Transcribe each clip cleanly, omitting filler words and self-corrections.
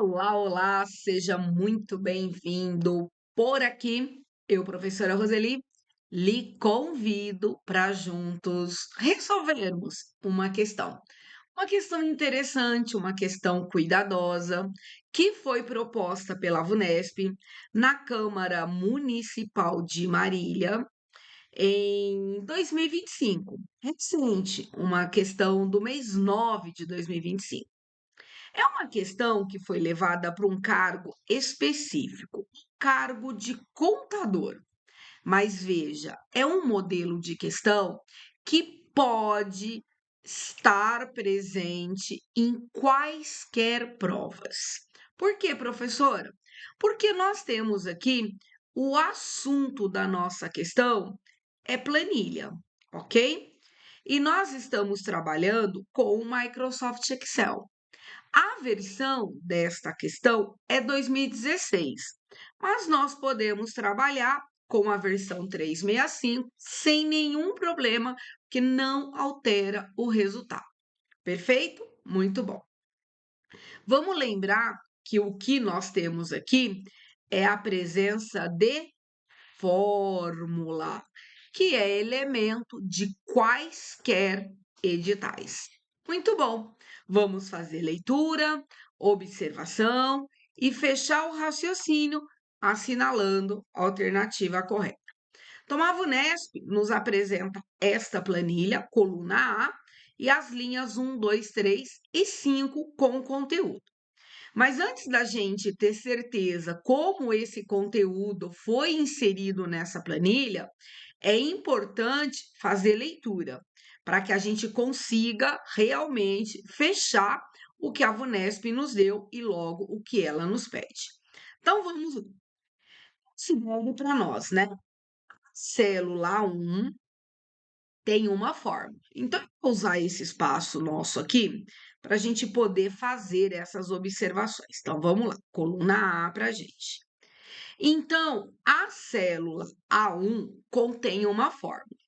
Olá, olá, seja muito bem-vindo. Por aqui, eu, professora Roseli, lhe convido para juntos resolvermos uma questão interessante, uma questão cuidadosa, que foi proposta pela VUNESP na Câmara Municipal de Marília em 2025, recente, uma questão do mês 9 de 2025. É uma questão que foi levada para um cargo específico, cargo de contador. Mas veja, é um modelo de questão que pode estar presente em quaisquer provas. Por quê, professora? Porque nós temos aqui o assunto da nossa questão é planilha, ok? E nós estamos trabalhando com o Microsoft Excel. A versão desta questão é 2016, mas nós podemos trabalhar com a versão 365 sem nenhum problema, que não altera o resultado. Perfeito? Muito bom. Vamos lembrar que o que nós temos aqui é a presença de fórmula, que é elemento de quaisquer editais. Muito bom. Vamos fazer leitura, observação e fechar o raciocínio assinalando a alternativa correta. Então, a VUNESP nos apresenta esta planilha, coluna A, e as linhas 1, 2, 3 e 5 com conteúdo. Mas antes da gente ter certeza como esse conteúdo foi inserido nessa planilha, é importante fazer leitura, para que a gente consiga realmente fechar o que a VUNESP nos deu e logo o que ela nos pede. Então vamos lá. Considere para nós, né? Célula 1 tem uma forma. Então, eu vou usar esse espaço nosso aqui para a gente poder fazer essas observações. Então, vamos lá, coluna A para a gente. Então, a célula A1 contém uma fórmula.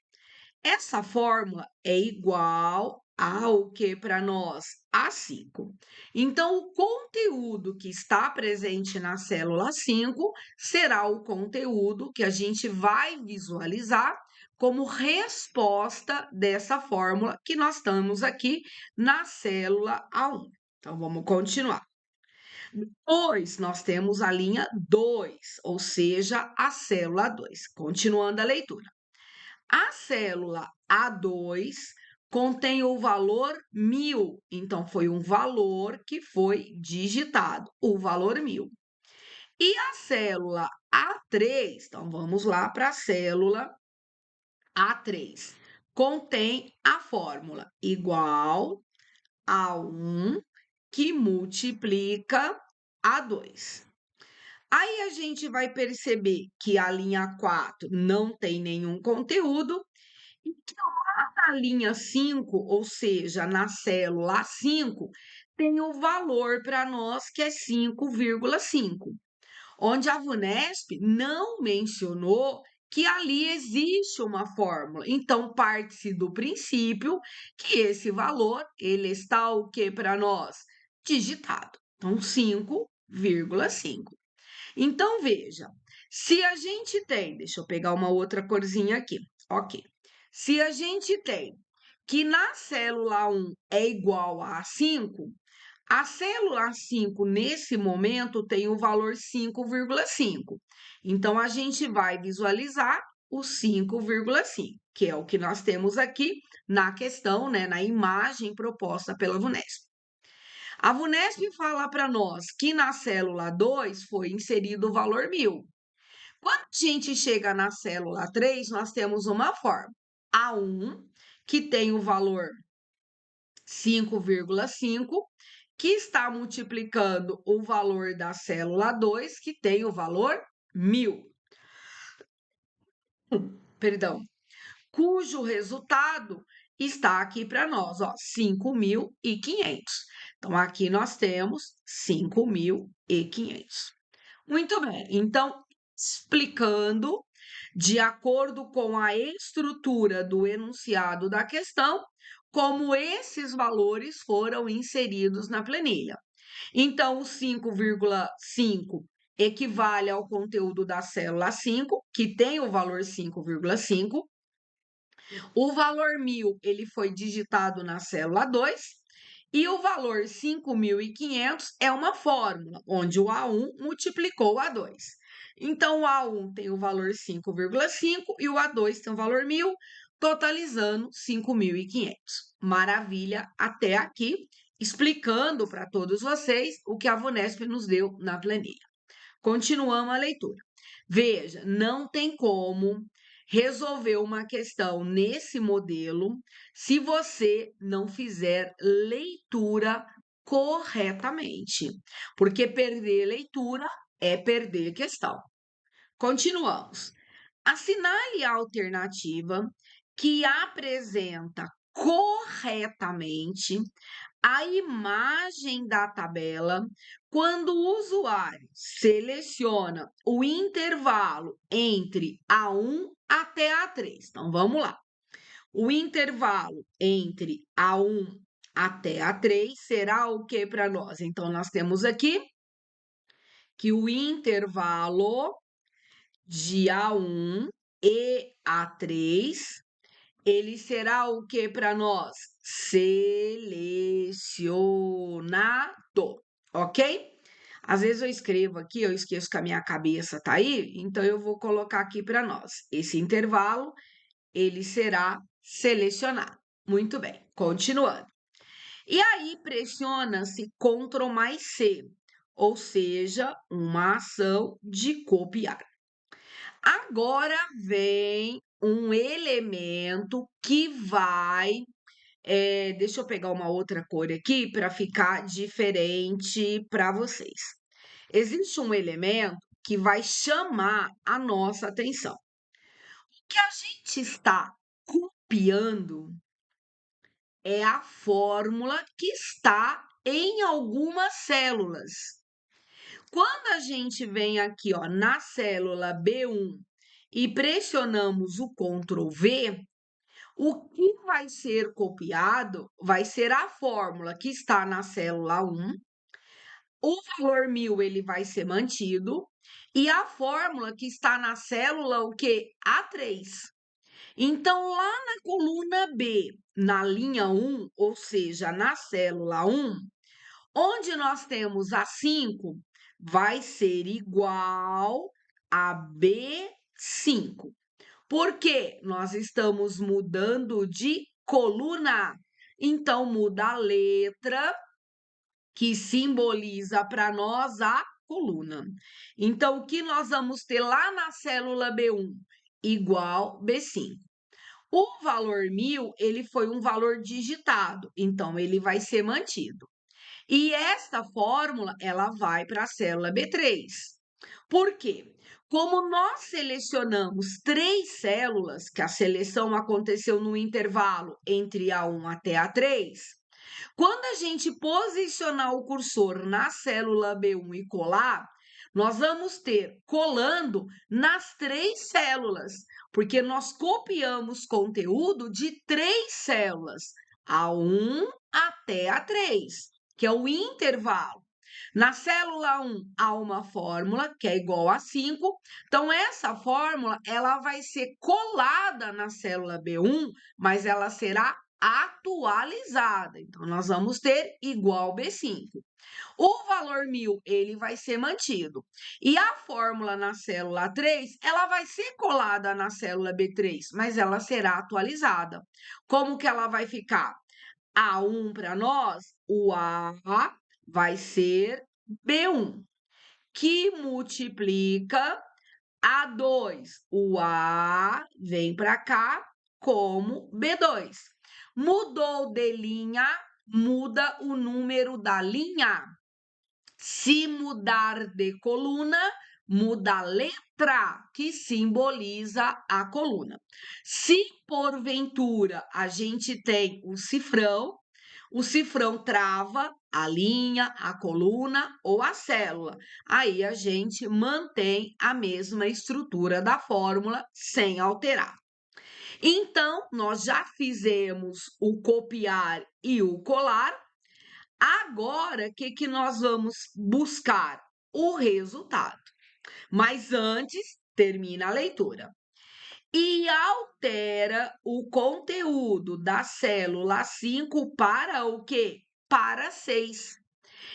Essa fórmula é igual ao que para nós? A5. Então, o conteúdo que está presente na célula 5 será o conteúdo que a gente vai visualizar como resposta dessa fórmula que nós estamos aqui na célula A1. Então, vamos continuar. Depois, nós temos a linha 2, ou seja, a célula 2. Continuando a leitura. A célula A2 contém o valor 1000, então foi um valor que foi digitado, o valor 1000. E a célula A3, então vamos lá para a célula A3, contém a fórmula igual a 1 que multiplica a 2. Aí a gente vai perceber que a linha 4 não tem nenhum conteúdo e que lá na linha 5, ou seja, na célula 5, tem o valor para nós que é 5,5, onde a VUNESP não mencionou que ali existe uma fórmula. Então, parte-se do princípio que esse valor, ele está o que para nós? Digitado. Então, 5,5. Então, veja, se a gente tem, deixa eu pegar uma outra corzinha aqui, ok. Se a gente tem que na célula 1 é igual a 5, a célula 5, nesse momento, tem o valor 5,5. Então, a gente vai visualizar o 5,5, que é o que nós temos aqui na questão, né, na imagem proposta pela VUNESP. A VUNESP fala para nós que na célula 2 foi inserido o valor 1000. Quando a gente chega na célula 3, nós temos uma forma. A1, que tem o valor 5,5, que está multiplicando o valor da célula 2, que tem o valor 1000. Perdão. Cujo resultado está aqui para nós, ó, 5.500. Então, aqui nós temos 5.500. Muito bem. Então, explicando, de acordo com a estrutura do enunciado da questão, como esses valores foram inseridos na planilha. Então, o 5,5 equivale ao conteúdo da célula 5, que tem o valor 5,5. O valor 1.000, ele foi digitado na célula 2. E o valor 5.500 é uma fórmula, onde o A1 multiplicou o A2. Então, o A1 tem o valor 5,5 e o A2 tem o valor 1.000, totalizando 5.500. Maravilha até aqui, explicando para todos vocês o que a Vunesp nos deu na planilha. Continuamos a leitura. Veja, não tem como resolver uma questão nesse modelo se você não fizer leitura corretamente, porque perder leitura é perder questão. Continuamos. Assinale a alternativa que apresenta corretamente a imagem da tabela quando o usuário seleciona o intervalo entre A1 até A3. Então, vamos lá. O intervalo entre A1 até A3 será o que para nós? Então, nós temos aqui que o intervalo de A1 e A3 ele será o que para nós? Selecionado, ok? Às vezes eu escrevo aqui, eu esqueço que a minha cabeça tá aí, então eu vou colocar aqui para nós. Esse intervalo, ele será selecionado. Muito bem, continuando. E aí pressiona-se Ctrl mais C, ou seja, uma ação de copiar. Agora vem um elemento que vai. Deixa eu pegar uma outra cor aqui para ficar diferente para vocês. Existe um elemento que vai chamar a nossa atenção. O que a gente está copiando é a fórmula que está em algumas células. Quando a gente vem aqui, ó, na célula B1 e pressionamos o Ctrl V, o que vai ser copiado vai ser a fórmula que está na célula 1. O valor 1.000 ele vai ser mantido e a fórmula que está na célula o que? A3. Então, lá na coluna B, na linha 1, ou seja, na célula 1, onde nós temos a 5, vai ser igual a B5. Porque nós estamos mudando de coluna. Então, muda a letra que simboliza para nós a coluna. Então, o que nós vamos ter lá na célula B1? Igual B5. O valor 1.000, ele foi um valor digitado, então ele vai ser mantido. E esta fórmula, ela vai para a célula B3. Por quê? Como nós selecionamos 3 células, que a seleção aconteceu no intervalo entre A1 até A3, quando a gente posicionar o cursor na célula B1 e colar, nós vamos ter colando nas 3 células, porque nós copiamos conteúdo de 3 células, A1 até A3, que é o intervalo. Na célula 1 há uma fórmula que é igual a 5. Então essa fórmula ela vai ser colada na célula B1, mas ela será atualizada. Então nós vamos ter igual B5. O valor 1.000 ele vai ser mantido. E a fórmula na célula 3, ela vai ser colada na célula B3, mas ela será atualizada. Como que ela vai ficar? A1 para nós, o A vai ser B1, que multiplica A2. O A vem para cá como B2. Mudou de linha, muda o número da linha. Se mudar de coluna, muda a letra que simboliza a coluna. Se porventura a gente tem o cifrão trava a linha, a coluna ou a célula. Aí a gente mantém a mesma estrutura da fórmula sem alterar. Então, nós já fizemos o copiar e o colar. Agora, o que que nós vamos buscar? O resultado. Mas antes, termina a leitura. E altera o conteúdo da célula 5 para o quê? Para 6.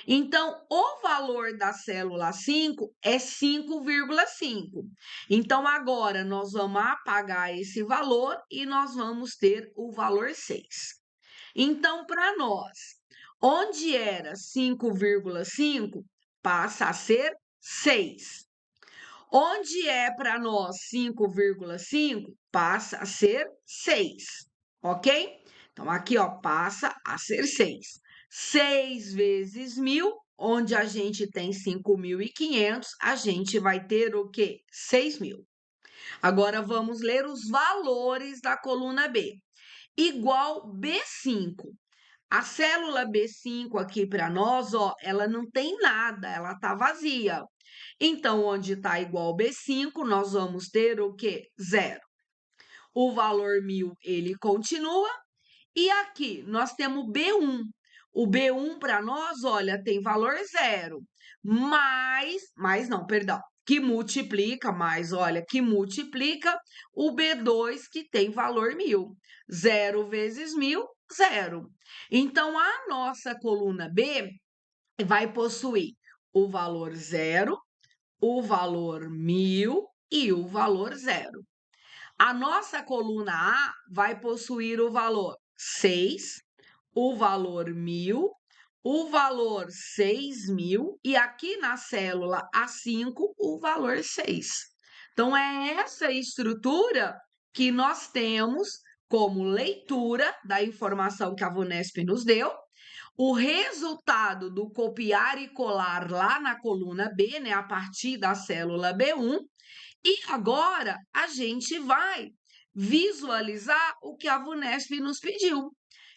Então, o valor da célula 5 é 5,5. Então, agora nós vamos apagar esse valor e nós vamos ter o valor 6. Então, para nós, onde era 5,5, passa a ser 6. Onde é para nós 5,5, passa a ser 6, ok? Então, aqui, ó, passa a ser 6. 6 vezes 1.000, onde a gente tem 5.500, a gente vai ter o quê? 6.000. Agora, vamos ler os valores da coluna B. Igual B5. A célula B5 aqui para nós, ó, ela não tem nada, ela tá vazia. Então, onde está igual B5, nós vamos ter o quê? 0. O valor 1.000, ele continua. E aqui, nós temos B1. O B1 para nós, olha, tem valor 0. Mas não, perdão, que multiplica, olha, que multiplica o B2 que tem valor 1.000. 0 vezes 1.000, 0. Então, a nossa coluna B vai possuir o valor 0, o valor 1.000 e o valor 0. A nossa coluna A vai possuir o valor 6, o valor 1.000, o valor 6.000 e aqui na célula A5 o valor 6. Então, é essa estrutura que nós temos como leitura da informação que a VUNESP nos deu. O resultado do copiar e colar lá na coluna B, né, a partir da célula B1, e agora a gente vai visualizar o que a VUNESP nos pediu. O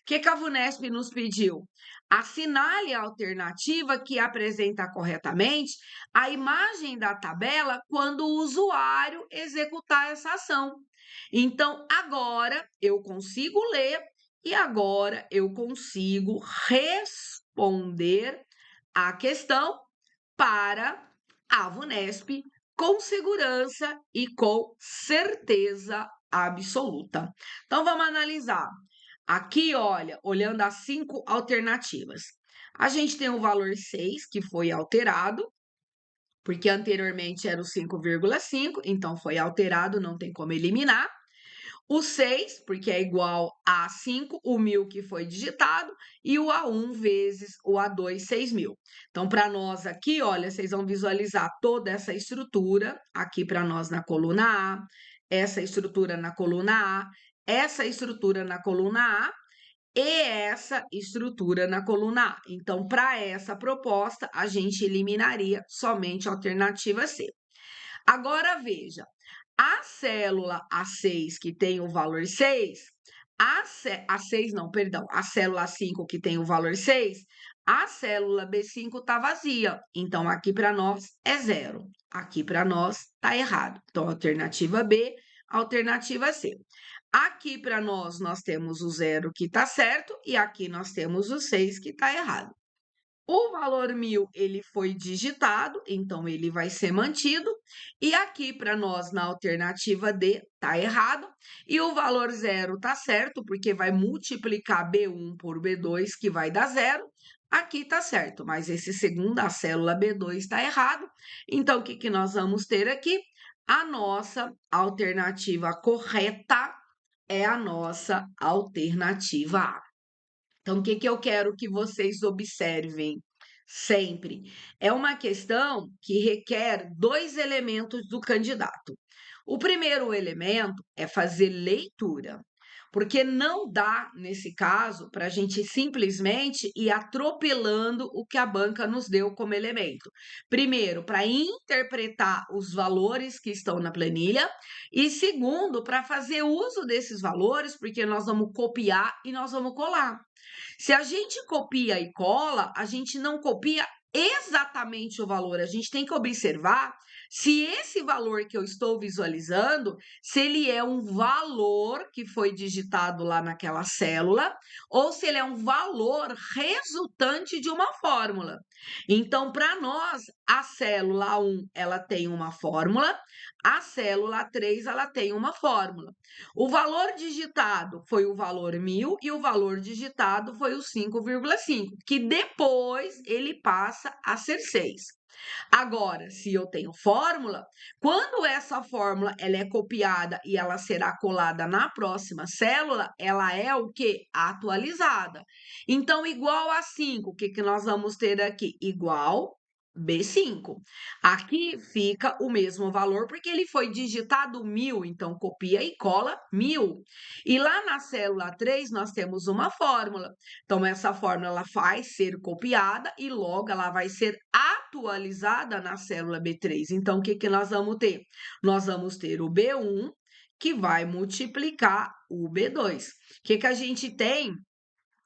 que a VUNESP nos pediu? Assinale a alternativa que apresenta corretamente a imagem da tabela quando o usuário executar essa ação. Então, agora eu consigo ler e agora eu consigo responder a questão para a VUNESP com segurança e com certeza absoluta. Então, vamos analisar. Aqui, olha, olhando as 5 alternativas. A gente tem o valor 6, que foi alterado, porque anteriormente era o 5,5, então foi alterado, não tem como eliminar. O 6, porque é igual a 5, o 1.000 que foi digitado, e o A1 vezes o A2, 6.000. Então, para nós aqui, olha, vocês vão visualizar toda essa estrutura aqui para nós na coluna A, essa estrutura na coluna A, essa estrutura na coluna A e essa estrutura na coluna A. Então, para essa proposta, a gente eliminaria somente a alternativa C. Agora, veja, a célula A6, que tem o valor 6, a célula A5, que tem o valor 6, a célula B5 está vazia. Então, aqui para nós é 0. Aqui para nós está errado. Então, alternativa B, alternativa C. Aqui para nós temos o 0 que está certo e aqui nós temos o 6 que está errado. O valor 1.000, ele foi digitado, então ele vai ser mantido. E aqui, para nós, na alternativa D, tá errado. E o valor 0 tá certo, porque vai multiplicar B1 por B2, que vai dar 0. Aqui tá certo, mas esse segundo, a célula B2, está errado. Então, o que que nós vamos ter aqui? A nossa alternativa correta é a nossa alternativa A. Então, o que que eu quero que vocês observem sempre? É uma questão que requer 2 elementos do candidato. O primeiro elemento é fazer leitura, porque não dá, nesse caso, para a gente simplesmente ir atropelando o que a banca nos deu como elemento. Primeiro, para interpretar os valores que estão na planilha, e segundo, para fazer uso desses valores, porque nós vamos copiar e nós vamos colar. Se a gente copia e cola, a gente não copia exatamente o valor. A gente tem que observar se esse valor que eu estou visualizando, se ele é um valor que foi digitado lá naquela célula, ou se ele é um valor resultante de uma fórmula. Então, para nós, a célula 1, ela tem uma fórmula, a célula 3, ela tem uma fórmula. O valor digitado foi o valor 1000 e o valor digitado foi o 5,5, que depois ele passa a ser 6. Agora, se eu tenho fórmula, quando essa fórmula ela é copiada e ela será colada na próxima célula, ela é o que? Atualizada. Então, igual a 5, o que, que nós vamos ter aqui? Igual B5. Aqui fica o mesmo valor, porque ele foi digitado 1000, então copia e cola 1000. E lá na célula 3, nós temos uma fórmula. Então, essa fórmula ela vai ser copiada e logo ela vai ser atualizada na célula B3. Então, o que, que nós vamos ter? Nós vamos ter o B1 que vai multiplicar o B2. O que, que a gente tem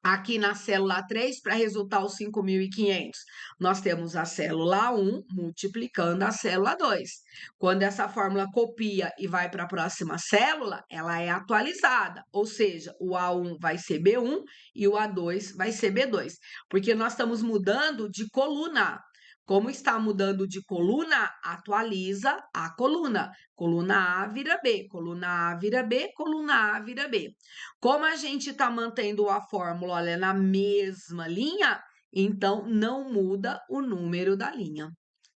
aqui na célula 3 para resultar os 5.500? Nós temos a célula 1 multiplicando a célula 2. Quando essa fórmula copia e vai para a próxima célula, ela é atualizada, ou seja, o A1 vai ser B1 e o A2 vai ser B2, porque nós estamos mudando de coluna. Como está mudando de coluna, atualiza a coluna. Coluna A vira B, coluna A vira B, coluna A vira B. Como a gente está mantendo a fórmula, olha, na mesma linha, então não muda o número da linha,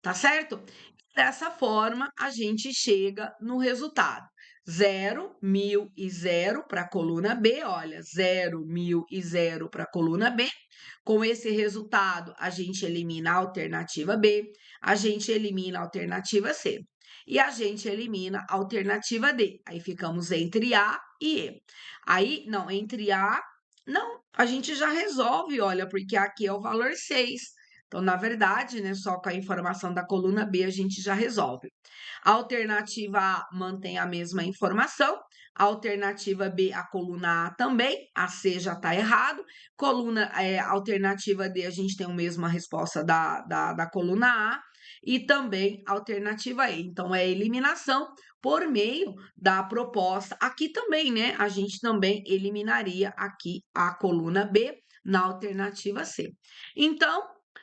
tá certo? Dessa forma, a gente chega no resultado. 0, 1000 e 0 para a coluna B, olha, 0, 1000 e 0 para a coluna B. Com esse resultado, a gente elimina a alternativa B, a gente elimina a alternativa C e a gente elimina a alternativa D. Aí ficamos entre A e E. Aí, não, entre A, não, a gente já resolve, olha, porque aqui é o valor 6. Então, na verdade, né, só com a informação da coluna B a gente já resolve. A alternativa A mantém a mesma informação, a alternativa B, a coluna A também, a C já está errado, alternativa D, a gente tem a mesma resposta da coluna A, e também a alternativa E. Então, é eliminação por meio da proposta. Aqui também, né? A gente também eliminaria aqui a coluna B na alternativa C. Então,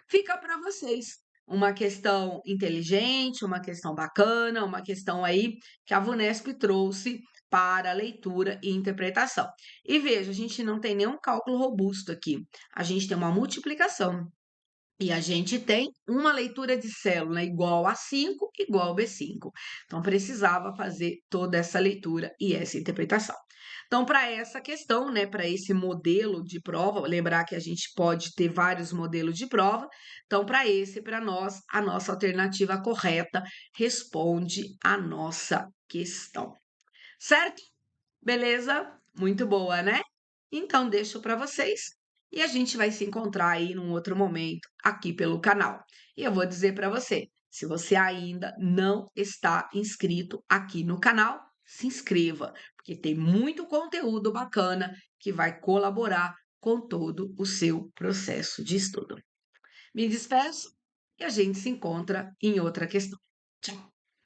fica para vocês uma questão inteligente, uma questão bacana, uma questão aí que a VUNESP trouxe para leitura e interpretação. E veja, a gente não tem nenhum cálculo robusto aqui. A gente tem uma multiplicação. E a gente tem uma leitura de célula igual a 5, igual a B5. Então, precisava fazer toda essa leitura e essa interpretação. Então, para essa questão, né, para esse modelo de prova, lembrar que a gente pode ter vários modelos de prova. Então, para nós, a nossa alternativa correta responde a nossa questão. Certo? Beleza? Muito boa, né? Então, deixo para vocês e a gente vai se encontrar aí num outro momento aqui pelo canal. E eu vou dizer para você, se você ainda não está inscrito aqui no canal, se inscreva, porque tem muito conteúdo bacana que vai colaborar com todo o seu processo de estudo. Me despeço e a gente se encontra em outra questão. Tchau!